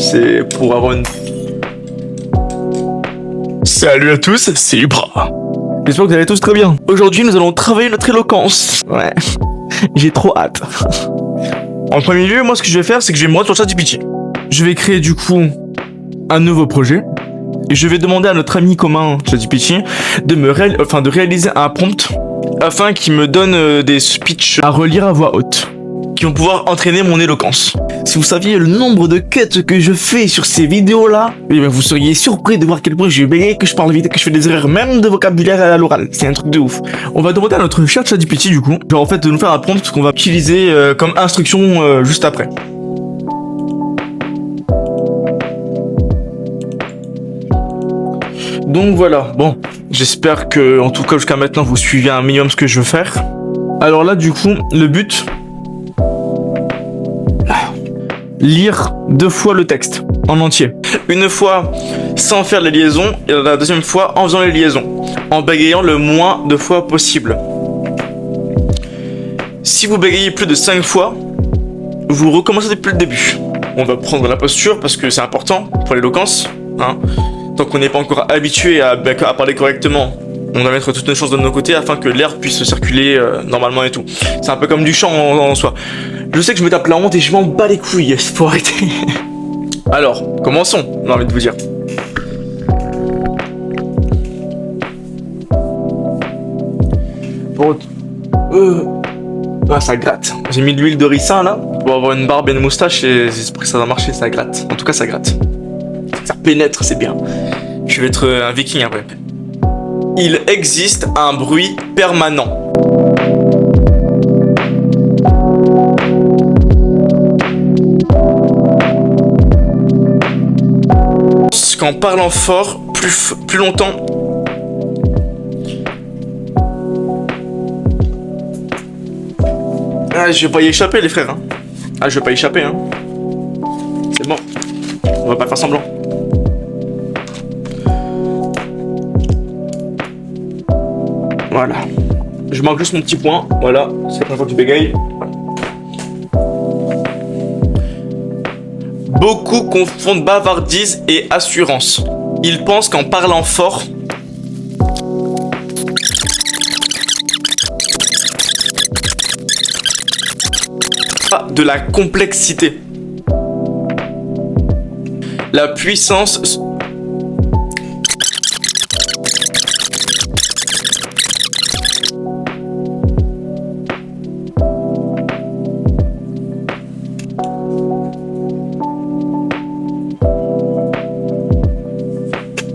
C'est pour avoir une... Salut à tous, c'est Ibra. J'espère que vous allez tous très bien. Aujourd'hui, nous allons travailler notre éloquence. Ouais, j'ai trop hâte. En premier lieu, moi, ce que je vais faire, c'est que je vais me rendre sur ChatGPT. Je vais créer du coup un nouveau projet. Et je vais demander à notre ami commun ChatGPT de réaliser un prompt afin qu'il me donne des speeches à relire à voix haute qui vont pouvoir entraîner mon éloquence. Si vous saviez le nombre de cuts que je fais sur ces vidéos-là, eh bien vous seriez surpris de voir à quel point je bégaye, que je parle vite, que je fais des erreurs même de vocabulaire à l'oral. C'est un truc de ouf. On va demander à notre cher ChatGPT du coup, genre en fait de nous faire un prompt qu'on va utiliser comme instruction juste après. Donc voilà, bon, j'espère que en tout cas jusqu'à maintenant vous suivez un minimum ce que je veux faire. Alors là du coup, le but, lire 2 fois le texte en entier. Une fois sans faire les liaisons et la deuxième fois en faisant les liaisons, en bégayant le moins de fois possible. Si vous bégayez plus de 5 fois, vous recommencez depuis le début. On va prendre la posture parce que c'est important pour l'éloquence, hein. Tant qu'on n'est pas encore habitué à parler correctement, on doit mettre toutes nos chances de nos côtés afin que l'air puisse circuler normalement et tout. C'est un peu comme du chant en soi. Je sais que je me tape la honte et je m'en bats les couilles, faut arrêter. Alors, commençons, j'ai envie de vous dire. Bon, ça gratte. J'ai mis de l'huile de ricin là, pour avoir une barbe et une moustache et j'espère que ça va marcher, ça gratte. En tout cas, ça gratte. Ça pénètre, c'est bien. Je vais être un viking après. Il existe un bruit permanent. Qu'en parlant fort, plus longtemps. Ah, je vais pas y échapper les frères. Hein. Ah, je vais pas y échapper. Hein. C'est bon. On va pas faire semblant. Voilà. Je manque juste mon petit point. Voilà. C'est la première fois que tu bégayes. Beaucoup confondent bavardise et assurance. Ils pensent qu'en parlant fort, de la complexité. La puissance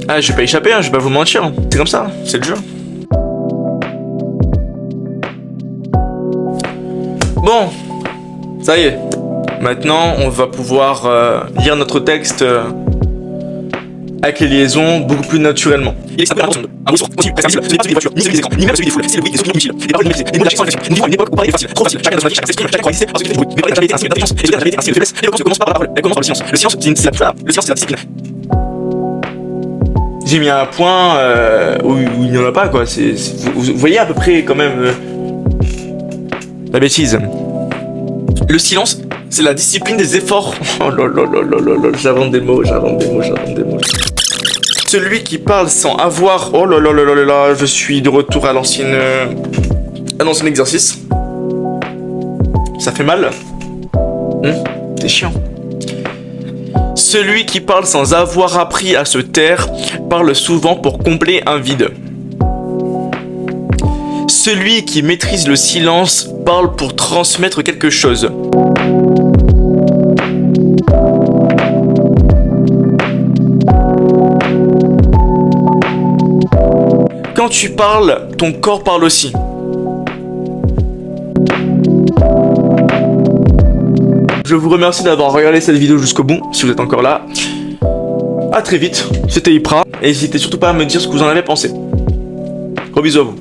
Ah, je vais pas échapper, hein, je vais pas vous mentir. Hein. C'est comme ça, c'est le jeu. Bon, ça y est. Maintenant, on va pouvoir lire notre texte avec les liaisons beaucoup plus naturellement. Il est un bruit sourd, continu, presque invisible, ce n'est pas celui des voitures, ni celui des écrans, ni même celui des foules, c'est le bruit des sourds inutiles. Les paroles inutiles, les mots d'action sans réflexion. Nous vivons une époque où parler est facile, trop facile. Chacun de son avis, chacun s'exprime, chacun croit exister parce qu'il fait du bruit. Mais parler n'a jamais été un signe d'intelligence, et écouter n'a jamais été un signe de faiblesse. L'éloquence ne commence pas par la parole, elle commence par le silence. Le silence, c'est la discipline. J'ai mis un point où il n'y en a pas, quoi. Vous voyez à peu près quand même la bêtise. Le silence, c'est la discipline des efforts. Oh là là là là là, j'invente des mots. Celui qui parle sans avoir... Oh là là là là là, je suis de retour à l'ancien exercice. Ça fait mal. C'est chiant. Celui qui parle sans avoir appris à se taire parle souvent pour combler un vide. Celui qui maîtrise le silence parle pour transmettre quelque chose. Quand tu parles, ton corps parle aussi. Je vous remercie d'avoir regardé cette vidéo jusqu'au bout, si vous êtes encore là. A très vite, c'était Ibra, et n'hésitez surtout pas à me dire ce que vous en avez pensé. Gros bisous à vous.